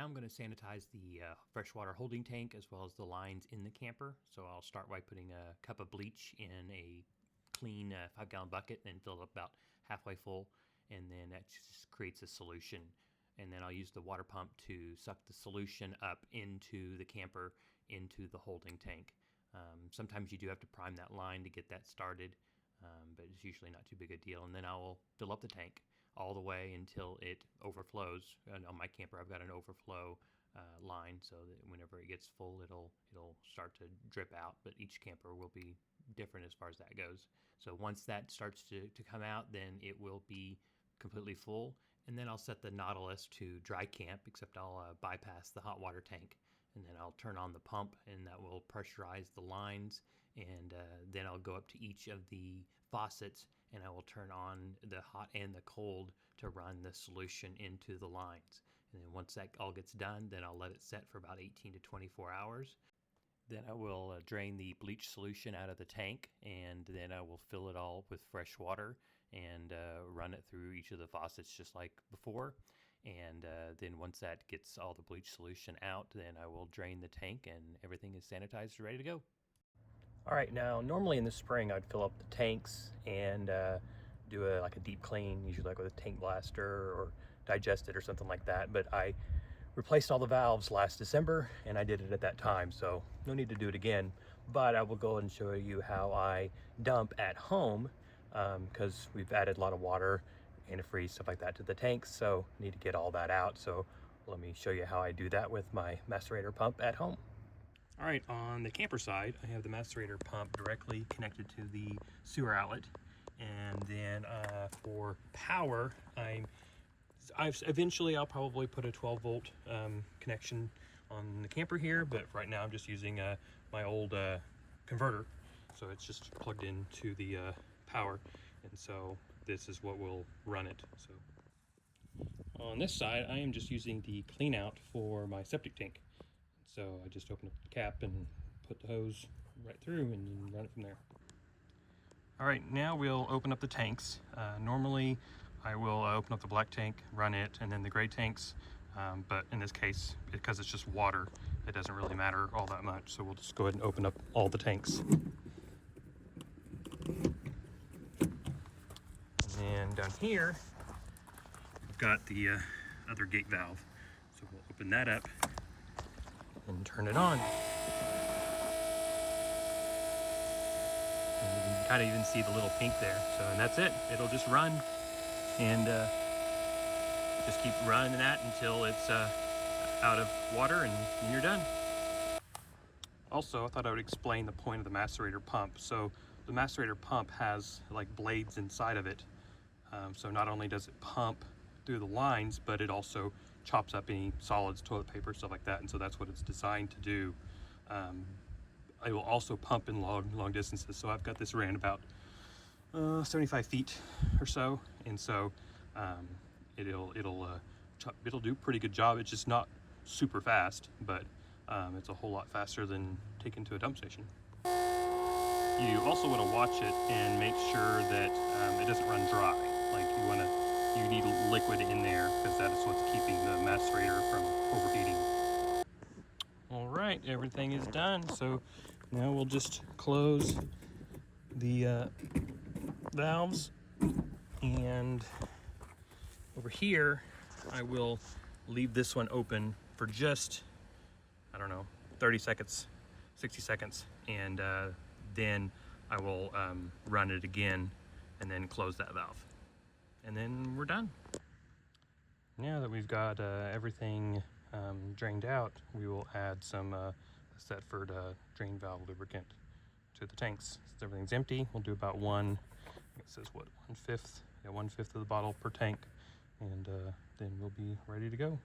I'm going to sanitize the freshwater holding tank as well as the lines in the camper. So I'll start by putting a cup of bleach in a clean 5-gallon bucket and fill it up about halfway full, and then that just creates a solution. And then I'll use the water pump to suck the solution up into the camper, into the holding tank. Sometimes you do have to prime that line to get that started, but it's usually not too big a deal. And then I will fill up the tank all the way until it overflows. And on my camper, I've got an overflow line, so that whenever it gets full, it'll start to drip out. But each camper will be different as far as that goes. So once that starts to come out, then it will be completely full. And then I'll set the Nautilus to dry camp, except I'll bypass the hot water tank. And then I'll turn on the pump, and that will pressurize the lines. And then I'll go up to each of the faucets, and I will turn on the hot and the cold to run the solution into the lines. And then once that all gets done, then I'll let it set for about 18 to 24 hours. Then I will drain the bleach solution out of the tank, and then I will fill it all with fresh water and run it through each of the faucets just like before. And then once that gets all the bleach solution out, then I will drain the tank and everything is sanitized and ready to go. All right, now normally in the spring I'd fill up the tanks and do like a deep clean, usually like with a tank blaster or digest it or something like that. But I replaced all the valves last December and I did it at that time, so no need to do it again. But I will go ahead and show you how I dump at home, because we've added a lot of water, antifreeze, stuff like that to the tanks, so need to get all that out. So let me show you how I do that with my Macerator pump at home. All right, on the camper side, I have the Macerator pump directly connected to the sewer outlet. And then for power, eventually I'll probably put a 12-volt connection on the camper here, but right now I'm just using my old converter. So it's just plugged into the power, and so this is what will run it. So on this side, I am just using the clean out for my septic tank. So I just open up the cap and put the hose right through and you run it from there. All right, now we'll open up the tanks. Normally I will open up the black tank, run it, and then the gray tanks. But in this case, because it's just water, it doesn't really matter all that much. So we'll just go ahead and open up all the tanks. And down here, we've got the other gate valve. So we'll open that up and turn it on. And you can kind of even see the little pink there. So, and that's it. It'll just run and just keep running that until it's out of water, and then you're done. Also, I thought I would explain the point of the Macerator pump. So the Macerator pump has like blades inside of it. So not only does it pump through the lines, but it also chops up any solids, toilet paper, stuff like that. And so that's what it's designed to do. I will also pump in long distances. So I've got this ran about 75 feet or so. And so it'll do a pretty good job. It's just not super fast, but it's a whole lot faster than taking to a dump station. You also want to watch it and make sure that it doesn't run dry. Like you need liquid in there, because that is what's keeping the macerator from overheating. All right, everything is done. So now we'll just close the valves, and over here I will leave this one open for just, I don't know, 30 seconds, 60 seconds, and then I will run it again and then close that valve. And then we're done. Now that we've got everything drained out, we will add some Thetford drain valve lubricant to the tanks. Since everything's empty, we'll do about it says what, 1/5? Yeah, 1/5 of the bottle per tank, and then we'll be ready to go.